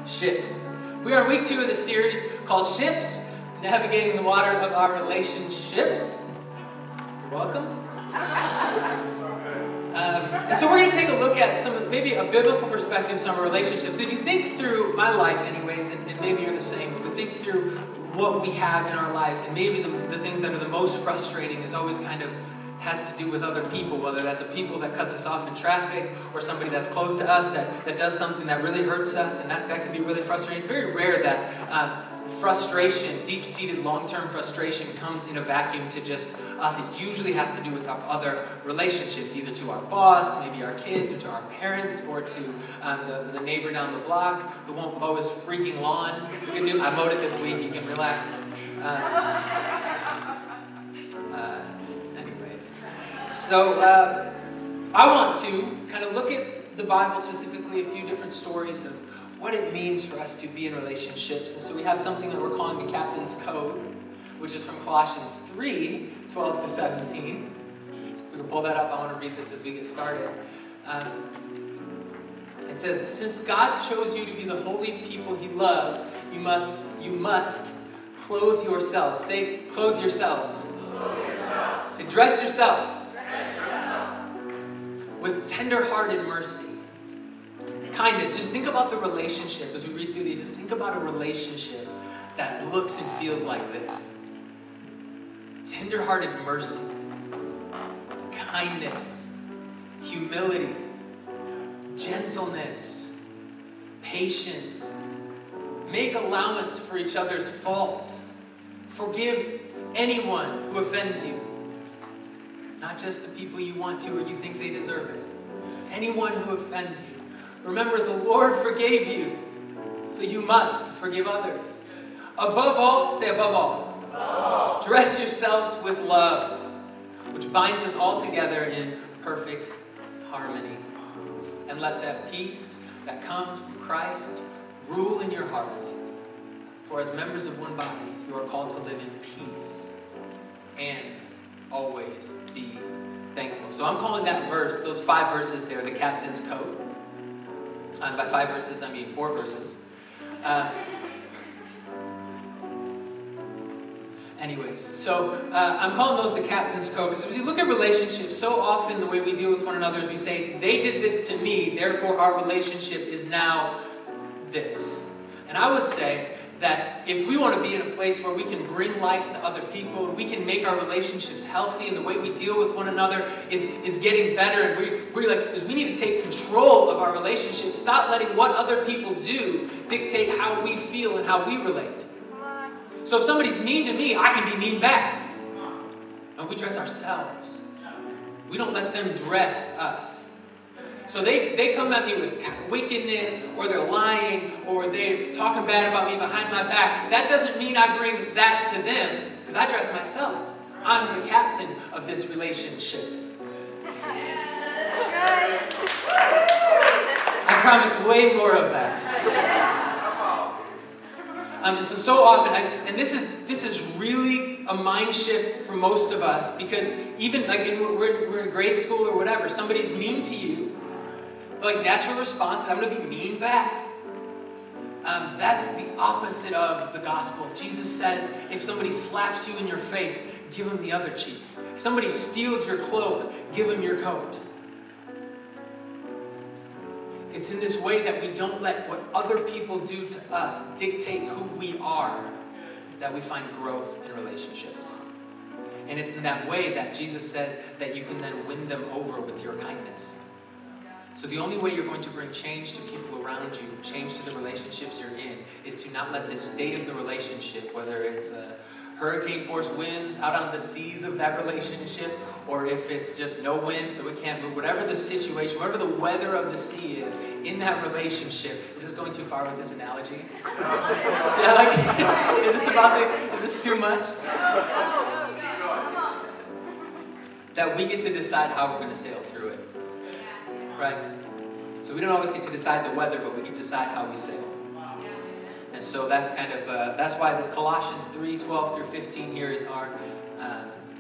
Ships. We are in week 2 of the series called Ships, Navigating the Water of Our Relationships. You're welcome. And so we're going to take a look at maybe a biblical perspective, some relationships. If you think through my life anyways, and maybe you're the same, to think through what we have in our lives, and maybe the things that are the most frustrating is always kind of has to do with other people, whether that's a people that cuts us off in traffic or somebody that's close to us that does something that really hurts us, and that can be really frustrating. It's very rare that frustration, deep-seated long-term frustration comes in a vacuum to just us. It usually has to do with our other relationships, either to our boss, maybe our kids, or to our parents, or to the neighbor down the block who won't mow his freaking lawn. I mowed it this week, you can relax. So I want to kind of look at the Bible, specifically a few different stories of what it means for us to be in relationships. And so we have something that we're calling the Captain's Code, which is from Colossians 3, 12 to 17. If we can pull that up, I want to read this as we get started. It says, "Since God chose you to be the holy people he loved, you must clothe yourselves." Say, clothe yourselves. Clothe yourselves. Say, dress yourself. With tender-hearted mercy, kindness. Just think about the relationship as we read through these. Just think about a relationship that looks and feels like this. Tender-hearted mercy, kindness, humility, gentleness, patience. Make allowance for each other's faults. Forgive anyone who offends you. Not just the people you want to or you think they deserve it. Anyone who offends you. Remember, the Lord forgave you, so you must forgive others. Above all, say above all. Above all. Dress yourselves with love, which binds us all together in perfect harmony. And let that peace that comes from Christ rule in your hearts. For as members of one body, you are called to live in peace and always be thankful. So I'm calling that verse, those 5 verses there, the Captain's Code. By 5 verses, I mean 4 verses. Anyways, so I'm calling those the Captain's Code. Because as you look at relationships, so often the way we deal with one another is we say, they did this to me, therefore our relationship is now this. And I would say that if we want to be in a place where we can bring life to other people, and we can make our relationships healthy, and the way we deal with one another is getting better, and we need to take control of our relationships. Stop letting what other people do dictate how we feel and how we relate. So if somebody's mean to me, I can be mean back. And we dress ourselves. We don't let them dress us. So they come at me with wickedness, or they're lying, or they're talking bad about me behind my back. That doesn't mean I bring that to them, because I dress myself. I'm the captain of this relationship. I promise way more of that. So often, and this is really a mind shift for most of us, because even we're in grade school or whatever, somebody's mean to you. Like natural response is I'm going to be mean back. That's the opposite of the gospel. Jesus says if somebody slaps you in your face, give them the other cheek. If somebody steals your cloak, give them your coat. It's in this way that we don't let what other people do to us dictate who we are, that we find growth in relationships. And it's in that way that Jesus says that you can then win them over with your kindness. So the only way you're going to bring change to people around you, change to the relationships you're in, is to not let the state of the relationship, whether it's hurricane force winds out on the seas of that relationship, or if it's just no wind so it can't move, whatever the situation, whatever the weather of the sea is in that relationship. Is this going too far with this analogy? Did I like it? Is this too much? That we get to decide how we're going to sail through it. Right? So we don't always get to decide the weather, but we get to decide how we sail. And so that's kind of, that's why the Colossians 3, 12 through 15 here is our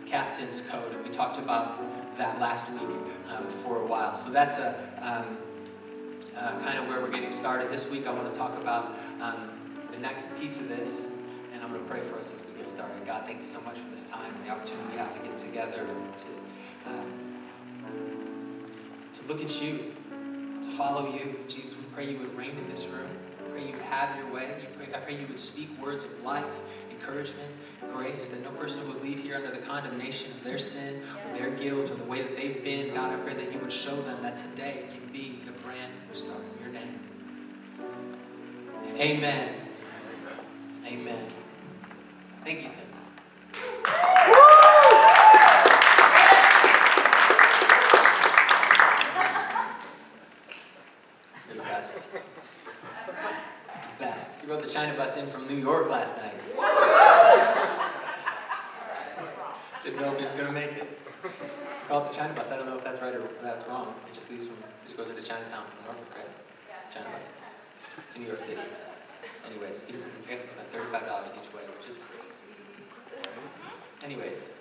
Captain's Code. And we talked about that last week for a while. So that's kind of where we're getting started. This week I want to talk about the next piece of this, and I'm going to pray for us as we get started. God, thank you so much for this time, the opportunity we have to get together and to look at you, to follow you. Jesus, we pray you would reign in this room. I pray you would have your way. I pray you would speak words of life, encouragement, grace, that no person would leave here under the condemnation of their sin or their guilt or the way that they've been. God, I pray that you would show them that today can be a brand new start in your name. Amen. Amen. Thank you, Tim. You're the best. Best. You rode the China bus in from New York last night. Didn't know if he was going to make it. Call it the China bus. I don't know if that's right or that's wrong. It just leaves from, it goes into Chinatown from Norfolk, right? Yeah. China bus. To New York City. Anyways, I guess it's about $35 each way, which is crazy. Anyways,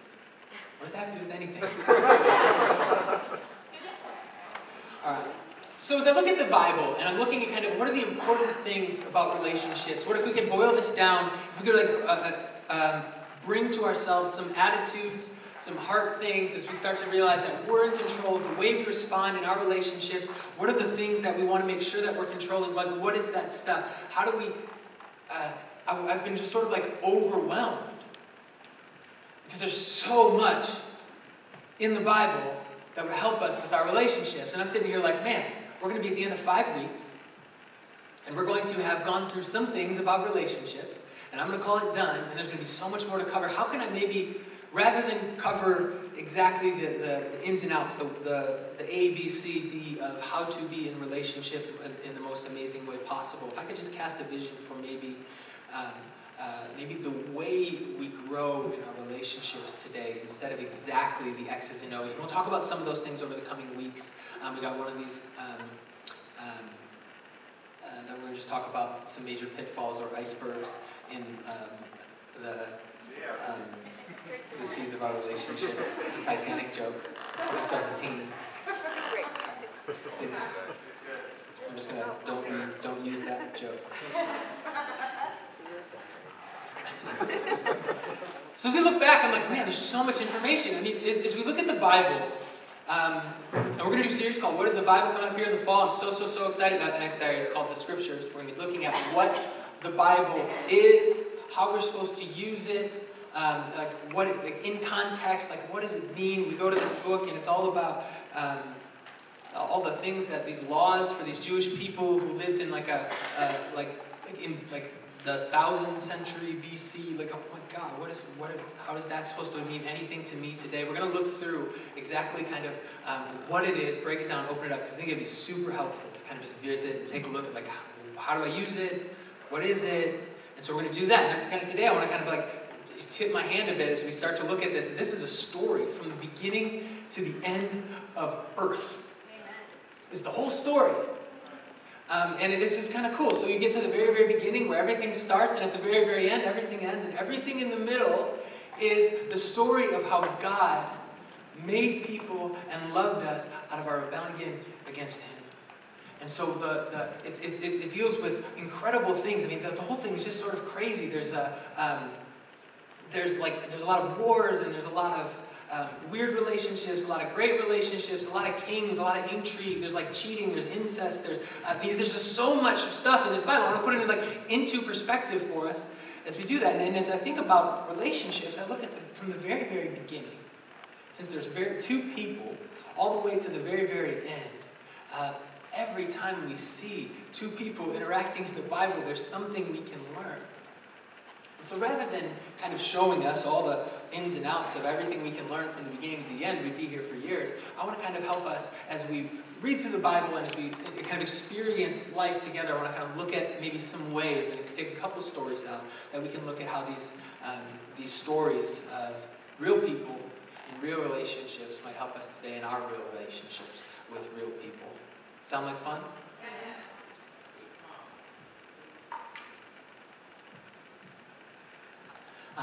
what does that have to do with anything? Alright. So as I look at the Bible, and I'm looking at kind of what are the important things about relationships, what if we could boil this down, if we could bring to ourselves some attitudes, some heart things as we start to realize that we're in control of the way we respond in our relationships. What are the things that we want to make sure that we're controlling? Like, what is that stuff? How do we... I've been just sort of like overwhelmed because there's so much in the Bible that would help us with our relationships. And I'm sitting here like, man, we're going to be at the end of 5 weeks, and we're going to have gone through some things about relationships, and I'm going to call it done, and there's going to be so much more to cover. How can I maybe, rather than cover exactly the ins and outs, the A, B, C, D of how to be in relationship in the most amazing way possible, if I could just cast a vision for maybe the way we grow in our relationships today instead of exactly the X's and O's. And we'll talk about some of those things over the coming weeks. We got one of these that we're going to just talk about some major pitfalls or icebergs in the seas of our relationships. It's a Titanic joke. 2017. I'm just gonna don't use that joke. So as we look back, I'm like, man, there's so much information. I mean, as we look at the Bible, and we're going to do a series called What is the Bible coming up here in the fall. I'm so excited about the next area. It's called The Scriptures. We're going to be looking at what the Bible is, how we're supposed to use it, in context, like what does it mean? We go to this book and it's all about all the things that these laws for these Jewish people who lived in the 1000th century BC, like, oh my God, how is that supposed to mean anything to me today? We're going to look through exactly kind of what it is, break it down, open it up, because I think it'd be super helpful to kind of just visit and take a look at like, how do I use it? What is it? And so we're going to do that. And that's kind of today, I want to kind of like tip my hand a bit as we start to look at this. This is a story from the beginning to the end of Earth. Amen. It's the whole story. And it's just kind of cool. So you get to the very, very beginning where everything starts, and at the very, very end, everything ends, and everything in the middle is the story of how God made people and loved us out of our rebellion against Him. And so it deals with incredible things. I mean, the whole thing is just sort of crazy. There's a lot of wars, and there's a lot of weird relationships, a lot of great relationships, a lot of kings, a lot of intrigue. There's like cheating, there's incest, there's just so much stuff in this Bible. I want to put it into perspective for us as we do that. And as I think about relationships, I look at them from the very, very beginning. Since there's two people, all the way to the very, very end. Every time we see two people interacting in the Bible, there's something we can learn. So rather than kind of showing us all the ins and outs of everything we can learn from the beginning to the end, we'd be here for years. I want to kind of help us as we read through the Bible and as we kind of experience life together. I want to kind of look at maybe some ways and take a couple stories out that we can look at how these stories of real people and real relationships might help us today in our real relationships with real people. Sound like fun?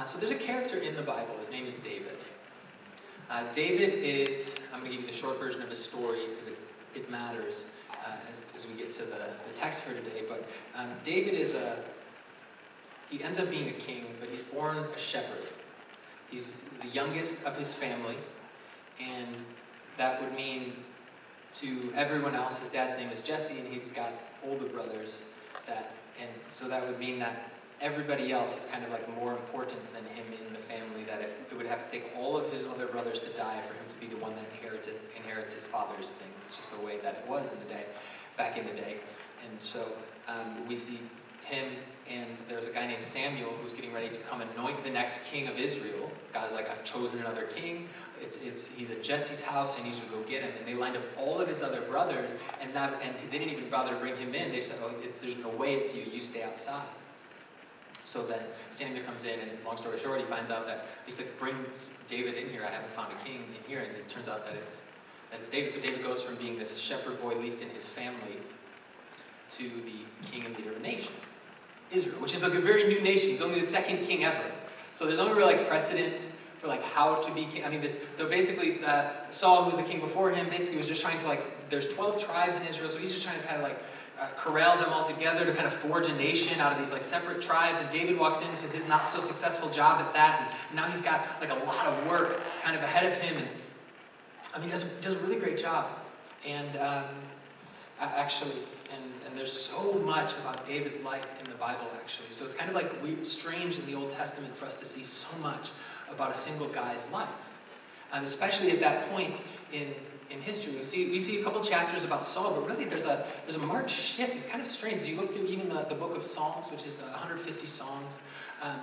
So there's a character in the Bible. His name is David. David is, I'm going to give you the short version of his story because it matters. as we get to the text for today. But David he ends up being a king, but he's born a shepherd. He's the youngest of his family, and that would mean to everyone else, his dad's name is Jesse, and he's got older brothers, and so that would mean that everybody else is kind of like more important than him in the family, that if it would have to take all of his other brothers to die for him to be the one that inherits his father's things. It's just the way that it was back in the day. And so we see him, and there's a guy named Samuel who's getting ready to come anoint the next king of Israel. God's like, I've chosen another king. He's at Jesse's house, I need you to go get him. And they lined up all of his other brothers, and they didn't even bother to bring him in. They said, there's no way it's you. You stay outside. So then Samuel comes in, and long story short, he finds out that he brings David in here. I haven't found a king in here, and it turns out that it's David. So David goes from being this shepherd boy, least in his family, to the king and leader of a nation, Israel, which is like a very new nation. He's only the second king ever. So there's only really like precedent for like how to be king. I mean, so basically Saul, who was the king before him, basically was just trying to there's 12 tribes in Israel, so he's just trying to kind of corral them all together to kind of forge a nation out of these certain tribes. And David walks into his not so successful job at that, and now he's got a lot of work kind of ahead of him. And I mean, does a really great job. And actually, and there's so much about David's life in the Bible, actually. So it's kind of strange in the Old Testament for us to see so much about a single guy's life, especially at that point in history. We see a couple chapters about Saul, but really there's a marked shift. It's kind of strange. As you look through even the book of Psalms, which is 150 songs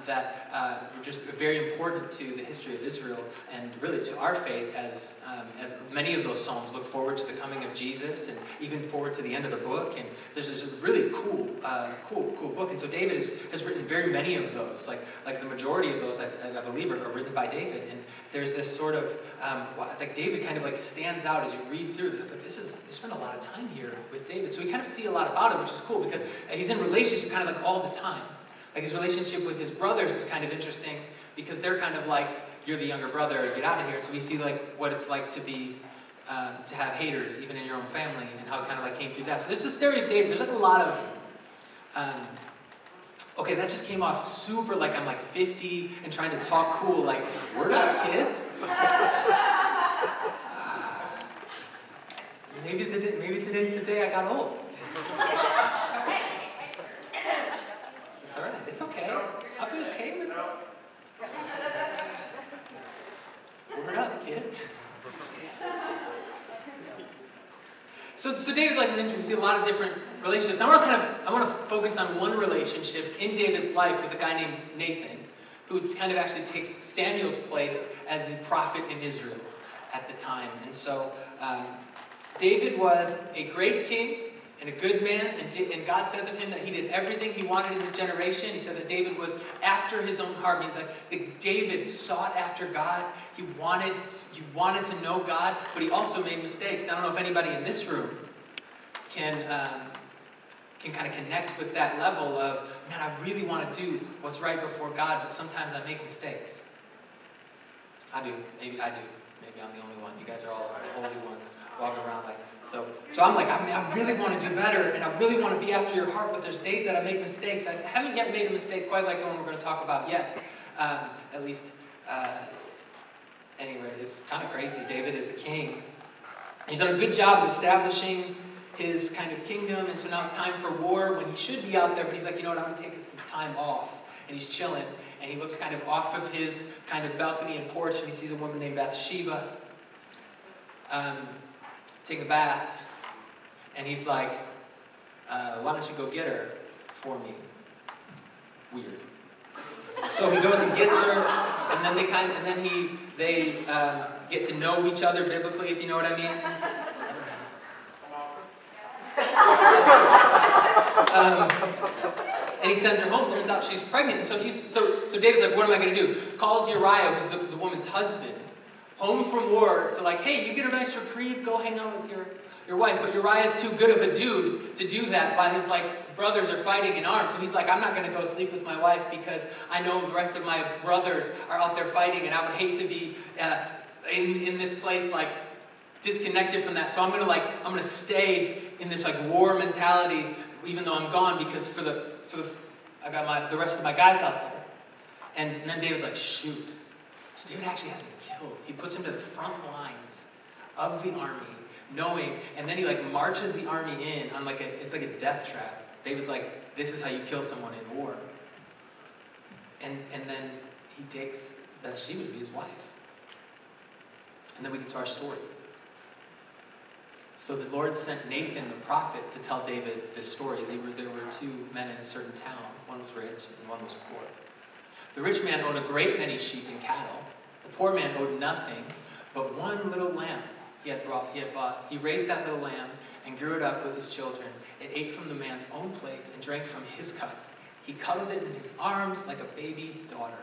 that were just very important to the history of Israel and really to our faith, as many of those psalms look forward to the coming of Jesus and even forward to the end of the book. And there's this really cool book. And so David has written very many of those. Like the majority of those, I believe, are written by David. And there's this sort of David kind of stands out as you read through. It's they spend a lot of time here with David, so we kind of see a lot about him, which is cool because he's in relationship kind of all the time. His relationship with his brothers is kind of interesting because they're kind of you're the younger brother, get out of here. So we see what it's like to be to have haters even in your own family, and how it kind of came through that. So this is the story of David. There's a lot of okay, that just came off super I'm 50 and trying to talk cool, word up, kids. Maybe today's the day I got old. It's all right. It's okay. I'll be okay with it. Word up, kids. So David's life is interesting. We see a lot of different relationships. I want to focus on one relationship in David's life with a guy named Nathan, who kind of actually takes Samuel's place as the prophet in Israel at the time. And so David was a great king and a good man, and God says of him that he did everything he wanted in his generation. He said that David was after his own heart. I mean, David sought after God. He wanted to know God, but he also made mistakes. Now, I don't know if anybody in this room can kind of connect with that level of, man, I really want to do what's right before God, but sometimes I make mistakes. I do. Maybe I do. Maybe I'm the only one. You guys are all the holy ones walking around so I'm I really want to do better, and I really want to be after your heart, but there's days that I make mistakes. I haven't yet made a mistake quite like the one we're going to talk about yet. At least, anyway, it's kind of crazy. David is a king. He's done a good job of establishing his kind of kingdom, and so now it's time for war when he should be out there, but he's you know what, I'm going to take some time off. And he's chilling, and he looks kind of off of his kind of balcony and porch, and he sees a woman named Bathsheba take a bath, and he's like, why don't you go get her for me? Weird. So he goes and gets her, and then they get to know each other biblically, if you know what I mean. And he sends her home. Turns out she's pregnant. So David's like, what am I going to do? Calls Uriah, who's the woman's husband, home from war to hey, you get a nice reprieve, go hang out with your wife. But Uriah's too good of a dude to do that while his brothers are fighting in arms. So he's like, I'm not going to go sleep with my wife because I know the rest of my brothers are out there fighting, and I would hate to be in this place disconnected from that. So I'm going to stay in this like war mentality, even though I'm gone, because I got the rest of my guys out there. And then David's like, shoot. So David actually has him killed. He puts him to the front lines of the army, knowing, and then he like marches the army in on like it's like a death trap. David's like, this is how you kill someone in war. And then he takes Bathsheba to be his wife. And then we get to our story. So the Lord sent Nathan the prophet to tell David this story. There were two men in a certain town. One was rich and one was poor. The rich man owned a great many sheep and cattle. The poor man owed nothing but one little lamb he had bought. He raised that little lamb and grew it up with his children. It ate from the man's own plate and drank from his cup. He cuddled it in his arms like a baby daughter.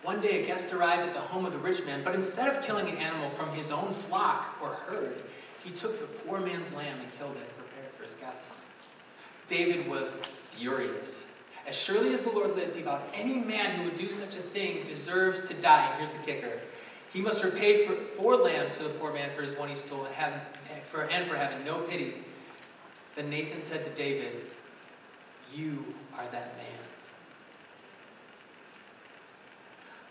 One day a guest arrived at the home of the rich man, but instead of killing an animal from his own flock or herd, he took the poor man's lamb and killed it and prepared it for his guest. David was furious. As surely as the Lord lives, he vowed any man who would do such a thing deserves to die. And here's the kicker. He must repay 4 lambs to the poor man for his one he stole and for having no pity. Then Nathan said to David, you are that man.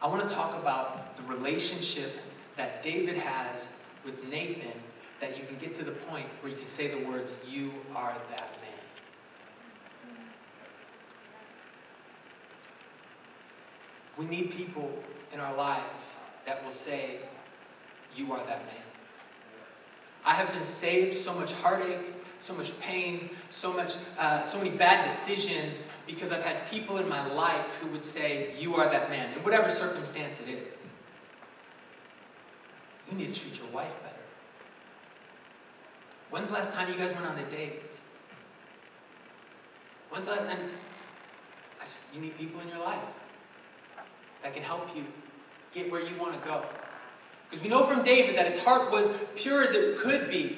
I want to talk about the relationship that David has with Nathan, that you can get to the point where you can say the words, you are that man. We need people in our lives that will say, you are that man. I have been saved so much heartache, so much pain, so many bad decisions because I've had people in my life who would say, you are that man, in whatever circumstance it is. You need to treat your wife better. When's the last time you guys went on a date? When's the last time? You need people in your life that can help you get where you want to go. Because we know from David that his heart was pure as it could be.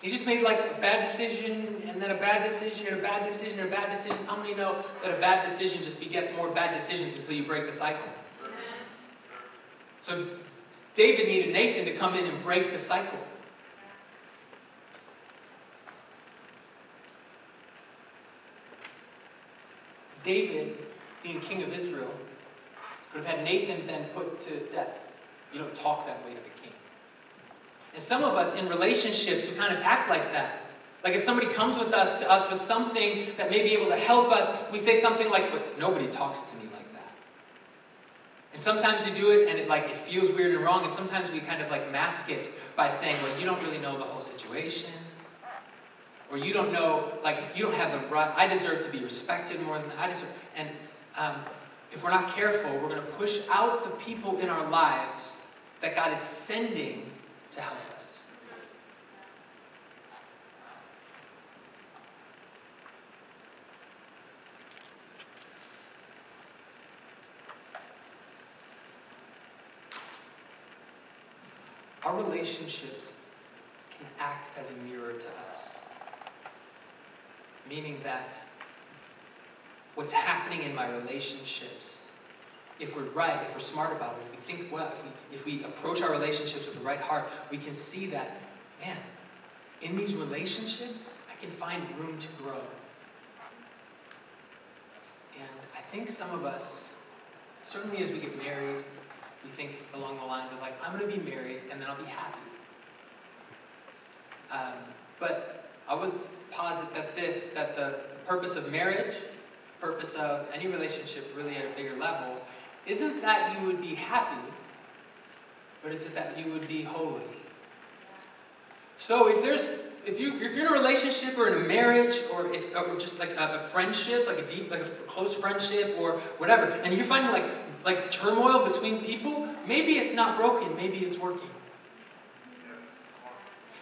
He just made like a bad decision, and then a bad decision, and a bad decision, and a bad decision. How many know that a bad decision just begets more bad decisions until you break the cycle? So David needed Nathan to come in and break the cycle. David, being king of Israel, could have had Nathan then put to death. You don't talk that way to the king. And some of us in relationships who kind of act like that. Like if somebody comes to us with something that may be able to help us, we say something like, but nobody talks to me like that. And sometimes we do it and it feels weird and wrong, and sometimes we kind of like mask it by saying, well, you don't really know the whole situation. Or you don't know, you don't have the right, I deserve to be respected more than I deserve. And if we're not careful, we're going to push out the people in our lives that God is sending to help us. Our relationships can act as a mirror to us. Meaning that what's happening in my relationships, if we're right, if we're smart about it, if we think well, if we approach our relationships with the right heart, we can see that, man, in these relationships, I can find room to grow. And I think some of us, certainly as we get married, we think along the lines of I'm going to be married and then I'll be happy. But I would posit that the purpose of marriage, the purpose of any relationship really at a bigger level, isn't that you would be happy, but it's that you would be holy. So if you're in a relationship or in a marriage or just like a friendship, like a deep, like a close friendship or whatever, and you're finding like turmoil between people, maybe it's not broken, maybe it's working.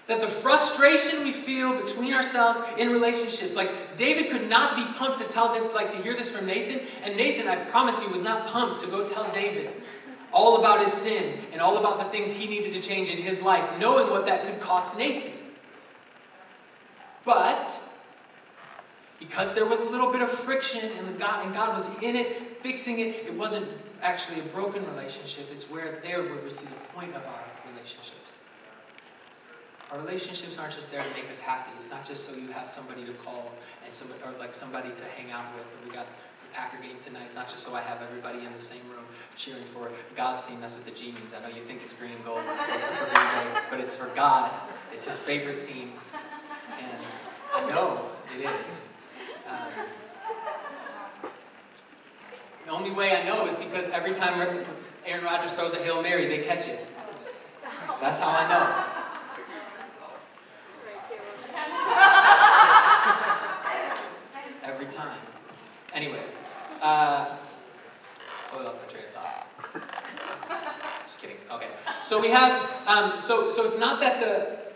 That the frustration we feel between ourselves in relationships, David could not be pumped to tell this, to hear this from Nathan, and Nathan, I promise you, was not pumped to go tell David all about his sin and all about the things he needed to change in his life, knowing what that could cost Nathan. But because there was a little bit of friction and God was in it, fixing it, it wasn't actually a broken relationship. It's where we see the point of our relationships. Our relationships aren't just there to make us happy. It's not just so you have somebody to call and somebody, or like somebody to hang out with. Or we got the Packer game tonight. It's not just so I have everybody in the same room cheering for God's team. That's what the G means. I know you think it's green and gold for Green Bay, but it's for God. It's his favorite team. And I know it is. The only way I know is because every time Aaron Rodgers throws a Hail Mary, they catch it. That's how I know. Every time. Anyways, totally lost my train of thought. Just kidding. Okay. So we have, so it's not that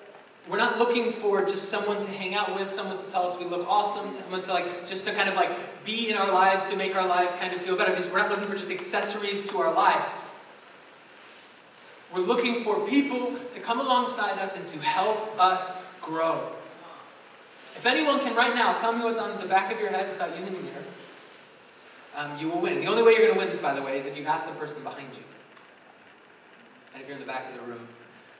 we're not looking for just someone to hang out with, someone to tell us we look awesome, someone to just to kind of be in our lives, to make our lives kind of feel better. Because we're not looking for just accessories to our life. We're looking for people to come alongside us and to help us grow. If anyone can right now tell me what's on the back of your head without using a mirror, you will win. The only way you're going to win this, by the way, is if you ask the person behind you. And if you're in the back of the room,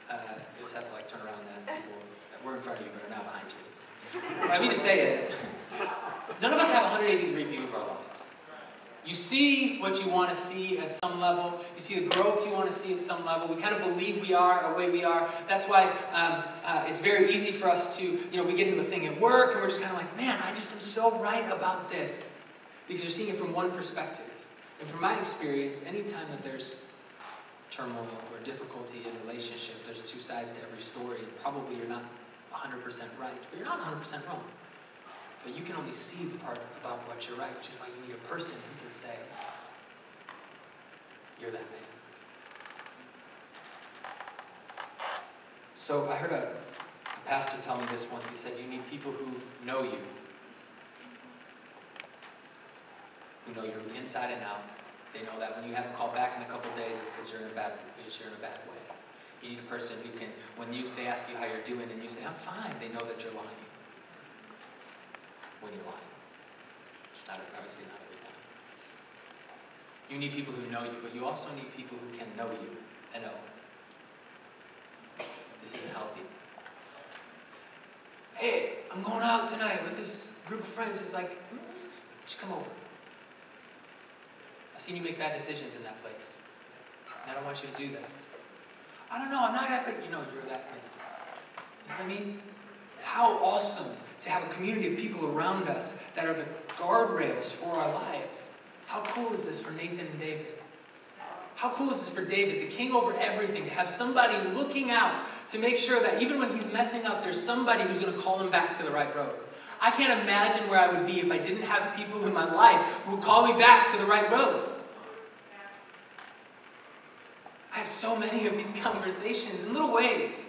you just have to turn around and ask people that were in front of you but are now behind you. What I mean to say is, none of us have a 180-degree view of our lives. You see what you want to see at some level. You see the growth you want to see at some level. We kind of believe we are the way we are. That's why it's very easy for us to, we get into a thing at work and we're just kind of like, man, I just am so right about this. Because you're seeing it from one perspective. And from my experience, anytime that there's turmoil or difficulty in a relationship, there's two sides to every story. Probably you're not 100% right, but you're not 100% wrong. But you can only see the part about what you're right, which is why you need a person who can say, you're that man. So I heard a pastor tell me this once. He said, you need people who know you. Who know you inside and out. They know that when you haven't called back in a couple of days, it's because you're in a bad way. You need a person who can, when they ask you how you're doing and you say, I'm fine, they know that you're lying. When you're lying. Obviously not every time. You need people who know you, but you also need people who can know you and know. This isn't healthy. Hey, I'm going out tonight with this group of friends. It's like, why don't you come over? I've seen you make bad decisions in that place. And I don't want you to do that. I don't know, I'm not that big. You're that big. You know what I mean? How awesome to have a community of people around us that are the guardrails for our lives. How cool is this for Nathan and David? How cool is this for David, the king over everything, to have somebody looking out to make sure that even when he's messing up, there's somebody who's going to call him back to the right road. I can't imagine where I would be if I didn't have people in my life who would call me back to the right road. I have so many of these conversations in little ways.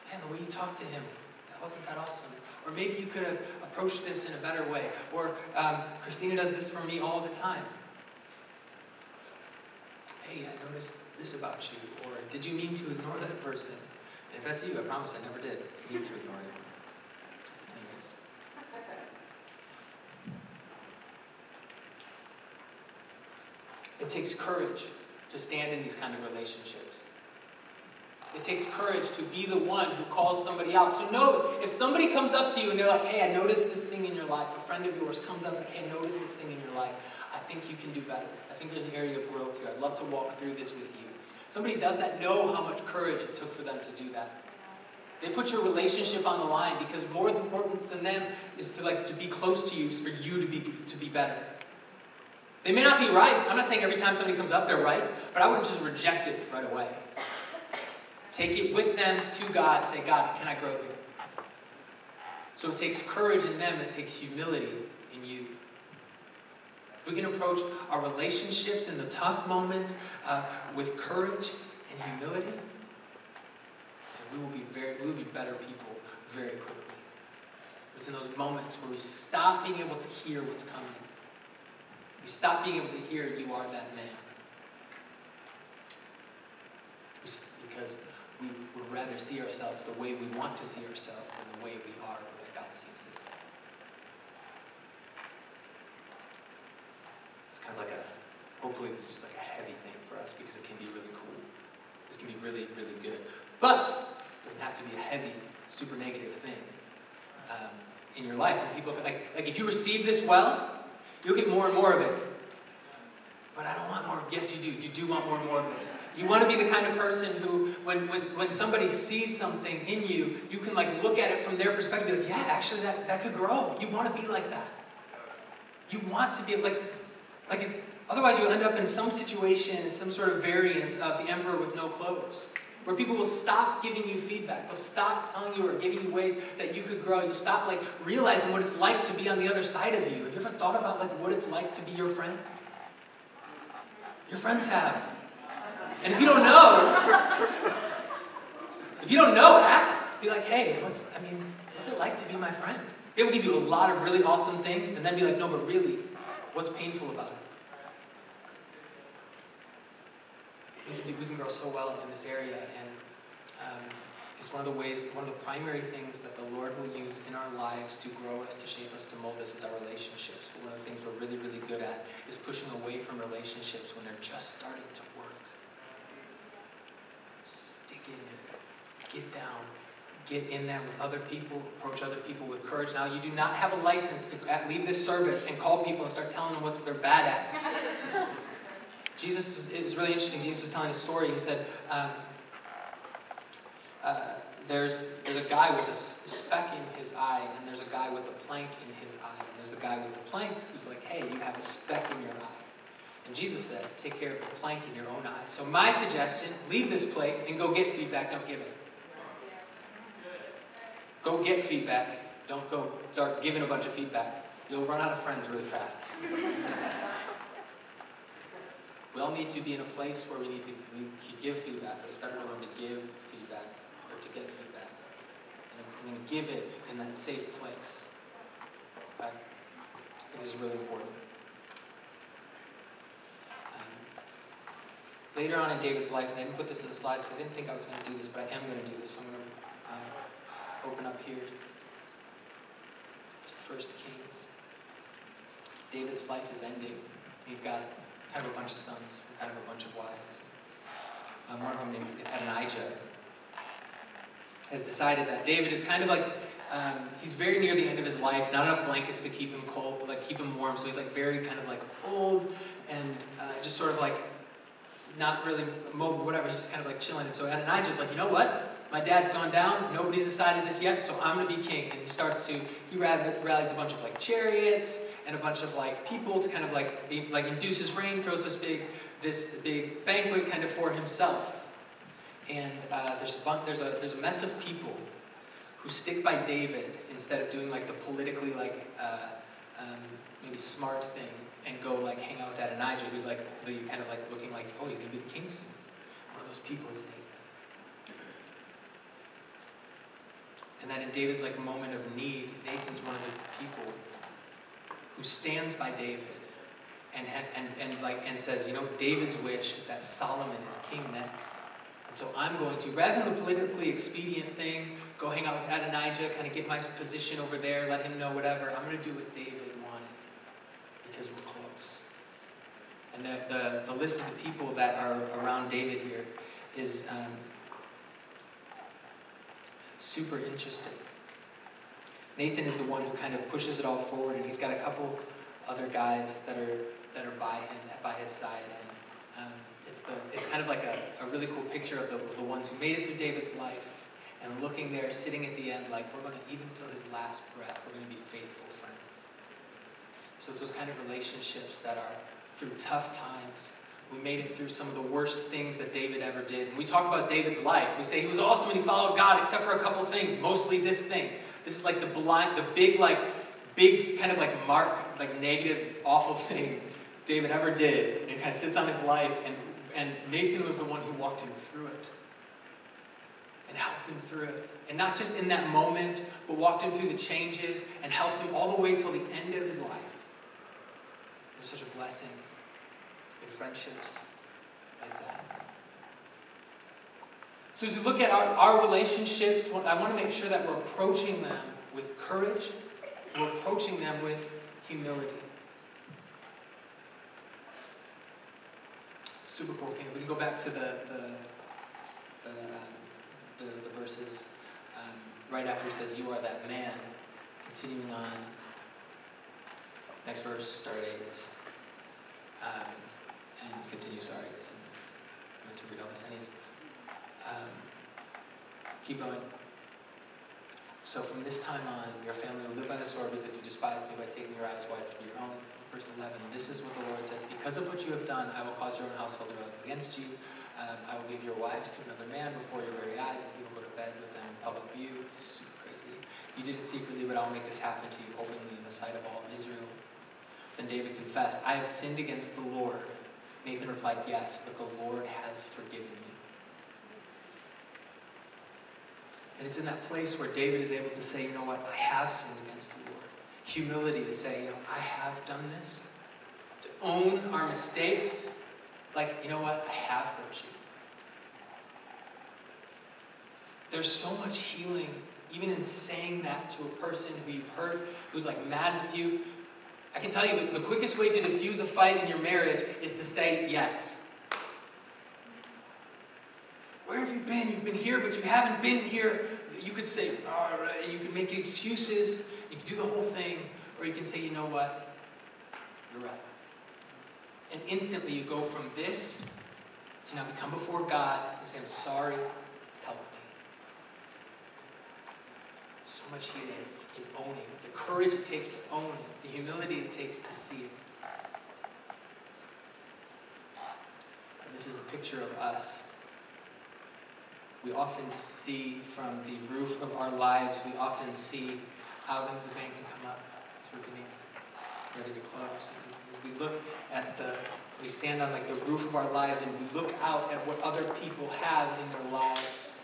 Man, the way you talk to him, that wasn't that awesome. Or maybe you could have approached this in a better way. Or Christina does this for me all the time. Hey, I noticed this about you. Or did you mean to ignore that person? And if that's you, I promise I never did mean to ignore you. Anyways. It takes courage to stand in these kind of relationships. It takes courage to be the one who calls somebody out. So know, if somebody comes up to you and they're like, hey, I noticed this thing in your life. A friend of yours comes up like, hey, I noticed this thing in your life. I think you can do better. I think there's an area of growth here. I'd love to walk through this with you. Somebody does that, know how much courage it took for them to do that. They put your relationship on the line because more important than them is to be close to you, is for you to be better. They may not be right. I'm not saying every time somebody comes up they're right, but I wouldn't just reject it right away. Take it with them to God. Say, God, can I grow here? So it takes courage in them. It takes humility in you. If we can approach our relationships in the tough moments with courage and humility, we will be better people very quickly. It's in those moments where we stop being able to hear what's coming. We stop being able to hear, you are that man. Because we would rather see ourselves the way we want to see ourselves than the way we are that God sees us. It's kind of hopefully this is just a heavy thing for us because it can be really cool. This can be really, really good. But It doesn't have to be a heavy, super negative thing in your life. And people, like if you receive this well, you'll get more and more of it. But I don't want more. Yes, you do. You do want more and more of this. You want to be the kind of person who, when somebody sees something in you, you can like look at it from their perspective and be like, yeah, actually that could grow. You want to be like that. You want to be otherwise you'll end up in some situation, some sort of variance of the emperor with no clothes, where people will stop giving you feedback. They'll stop telling you or giving you ways that you could grow. You'll stop like realizing what it's like to be on the other side of you. Have you ever thought about like what it's like to be your friend? Your friends have. And if you don't know, ask. Be like, hey, what's it like to be my friend? They will give you a lot of really awesome things, and then be like, no, but really, what's painful about it? We can grow so well in this area, and it's one of the primary things that the Lord will use in our lives to grow us, to shape us, to mold us is our relationships. But one of the things we're really, really good at is pushing away from relationships when they're just starting to work. Stick in it. Get down. Get in that with other people. Approach other people with courage. Now, you do not have a license to leave this service and call people and start telling them what they're bad at. Jesus is really interesting. Jesus was telling a story. He said, there's a guy with a speck in his eye, and there's a guy with a plank in his eye. And there's a guy with the plank who's like, hey, you have a speck in your eye. And Jesus said, take care of the plank in your own eye. So my suggestion, leave this place and go get feedback, don't give it. Go get feedback, don't go start giving a bunch of feedback. You'll run out of friends really fast. We all need to be in a place where we give feedback, but it's better to learn to give feedback or to get feedback. And then give it in that safe place. Okay? This is really important. Later on in David's life, and I didn't put this in the slides, so I didn't think I was going to do this, but I am going to do this. So I'm going to open up here to 1 Kings. David's life is ending. He's got kind of a bunch of sons, kind of a bunch of wives. One of them named Adonijah has decided that David is kind of like, he's very near the end of his life, not enough blankets to keep him cold, like keep him warm, so he's like very kind of like old and just sort of like not really mobile, whatever, he's just kind of like chilling. And so Adonijah's like, you know what? My dad's gone down, nobody's decided this yet, so I'm going to be king. And he rallies a bunch of like chariots and a bunch of like people to kind of like induce his reign, throws this big banquet kind of for himself. And there's a mess of people who stick by David instead of doing like the politically like maybe smart thing and go like hang out with Adonijah, who's like the kind of like looking like, oh, he's going to be the king soon. One of those people is David. And that in David's like moment of need, Nathan's one of the people who stands by David and says, you know, David's wish is that Solomon is king next. And so I'm going to, rather than the politically expedient thing, go hang out with Adonijah, kind of get my position over there, let him know whatever. I'm going to do what David wanted because we're close. And the list of the people that are around David here is super interesting. Nathan is the one who kind of pushes it all forward, and he's got a couple other guys that are by him, by his side. And it's kind of like a really cool picture of the ones who made it through David's life, and looking there, sitting at the end, like we're going to, even till his last breath, we're going to be faithful friends. So it's those kind of relationships that are through tough times. We made it through some of the worst things that David ever did. When we talk about David's life, we say he was awesome and he followed God except for a couple things, mostly this thing. This is like the big kind of like mark, like negative, awful thing David ever did. And it kind of sits on his life, and Nathan was the one who walked him through it. And helped him through it. And not just in that moment, but walked him through the changes and helped him all the way till the end of his life. It was such a blessing. In friendships like that. So as we look at our relationships, I want to make sure that we're approaching them with courage. We're approaching them with humility. Super cool thing. We can go back to the the verses right after he says, "You are that man." Continuing on, next verse, start at 8. And continue, sorry. I meant to read all this anyways. Keep going. "So from this time on, your family will live by the sword because you despised me by taking Uriah's wife to be your own." Verse 11, "This is what the Lord says. Because of what you have done, I will cause your own household to rebel against you. I will give your wives to another man before your very eyes, and he will go to bed with them in public view." Super crazy. "You did it secretly, but I'll make this happen to you openly in the sight of all Israel." Then David confessed, "I have sinned against the Lord." Nathan replied, "Yes, but the Lord has forgiven you." And it's in that place where David is able to say, you know what, I have sinned against the Lord. Humility to say, I have done this. To own our mistakes. Like, you know what, I have hurt you. There's so much healing, even in saying that to a person who you've hurt, who's like mad with you. I can tell you the quickest way to diffuse a fight in your marriage is to say yes. Where have you been? You've been here, but you haven't been here. You could say, and you can make excuses. You can do the whole thing. Or you can say, you know what? You're right. And instantly you go from this to now we come before God and say, I'm sorry, help me. So much healing in owning. The courage it takes to own it. The humility it takes to see it. And this is a picture of us. We often see from the roof of our lives, we often see out into the bank and come up as we're getting ready to close. As we look at we stand on like the roof of our lives and we look out at what other people have in their lives.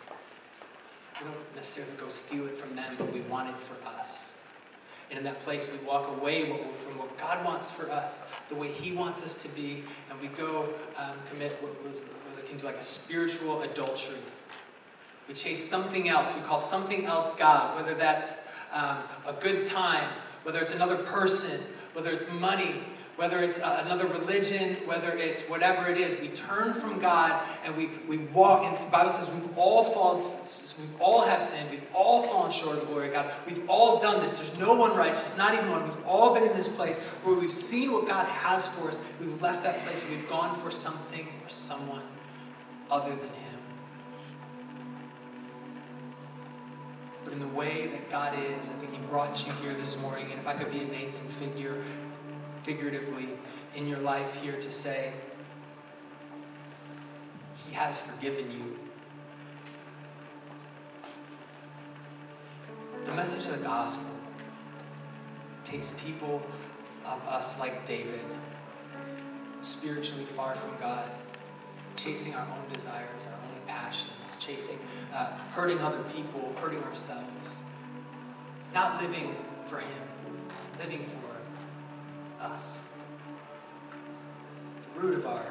We don't necessarily go steal it from them, but we want it for us. And in that place, we walk away from what God wants for us, the way He wants us to be, and we go commit what was akin to like a spiritual adultery. We chase something else. We call something else God, whether that's a good time, whether it's another person, whether it's money, whether it's another religion, whether it's whatever it is. We turn from God and we walk. And the Bible says we've all have sinned. We've all fallen short of the glory of God. We've all done this. There's no one righteous, not even one. We've all been in this place where we've seen what God has for us. We've left that place. We've gone for something or someone other than Him. But in the way that God is, I think He brought you here this morning. And if I could be a Nathan figuratively in your life here to say, He has forgiven you. The message of the gospel takes people of us like David, spiritually far from God, chasing our own desires, our own passions, chasing, hurting other people, hurting ourselves. Not living for Him, living for us. The root of our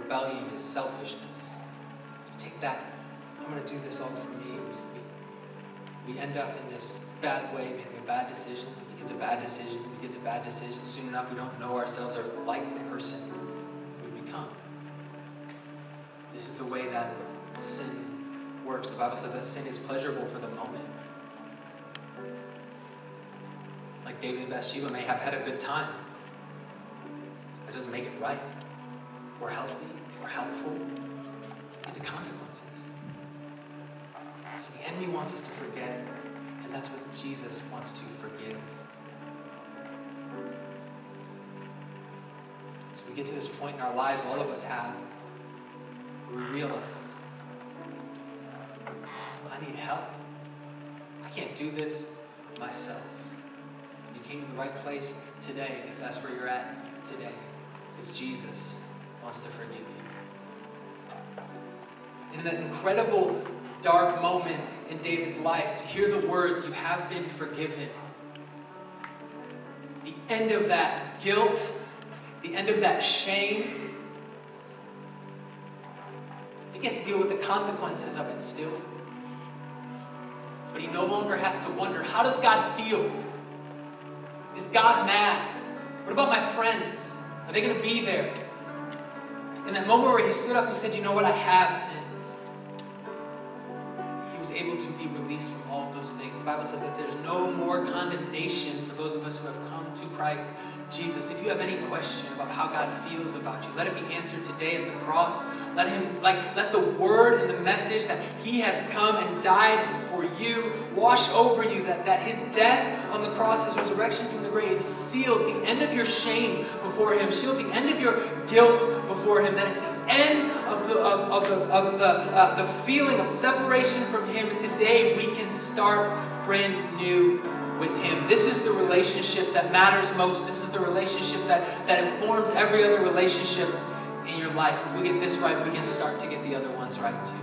rebellion is selfishness. You take that, I'm going to do this all for me. We end up in this bad way, making a bad decision. It gets a bad decision. It gets a bad decision. Soon enough, we don't know ourselves or like the person we become. This is the way that sin works. The Bible says that sin is pleasurable for the moment. Like David and Bathsheba may have had a good time. That doesn't make it right, or healthy, or helpful. Look at the consequences. So the enemy wants us to forget, and that's what Jesus wants to forgive. So we get to this point in our lives, all of us have, where we realize, I need help. I can't do this myself. You came to the right place today, if that's where you're at today, because Jesus wants to forgive you. And in that incredible dark moment in David's life, to hear the words, you have been forgiven. The end of that guilt, the end of that shame. He gets to deal with the consequences of it still. But he no longer has to wonder, how does God feel? Is God mad? What about my friends? Are they going to be there? In that moment where he stood up, he said, you know what, I have sinned. able to be released from all of those things. The Bible says that there's no more condemnation for those of us who have come to Christ Jesus. If you have any question about how God feels about you, let it be answered today at the cross. Let the word and the message that he has come and died for you wash over you, that his death on the cross, his resurrection from the grave, sealed the end of your shame before him, sealed the end of your guilt before him, that it's the end of the feeling of separation from him, and today we can start brand new with him. This is the relationship that matters most. This is the relationship that informs every other relationship in your life. If we get this right, we can start to get the other ones right too.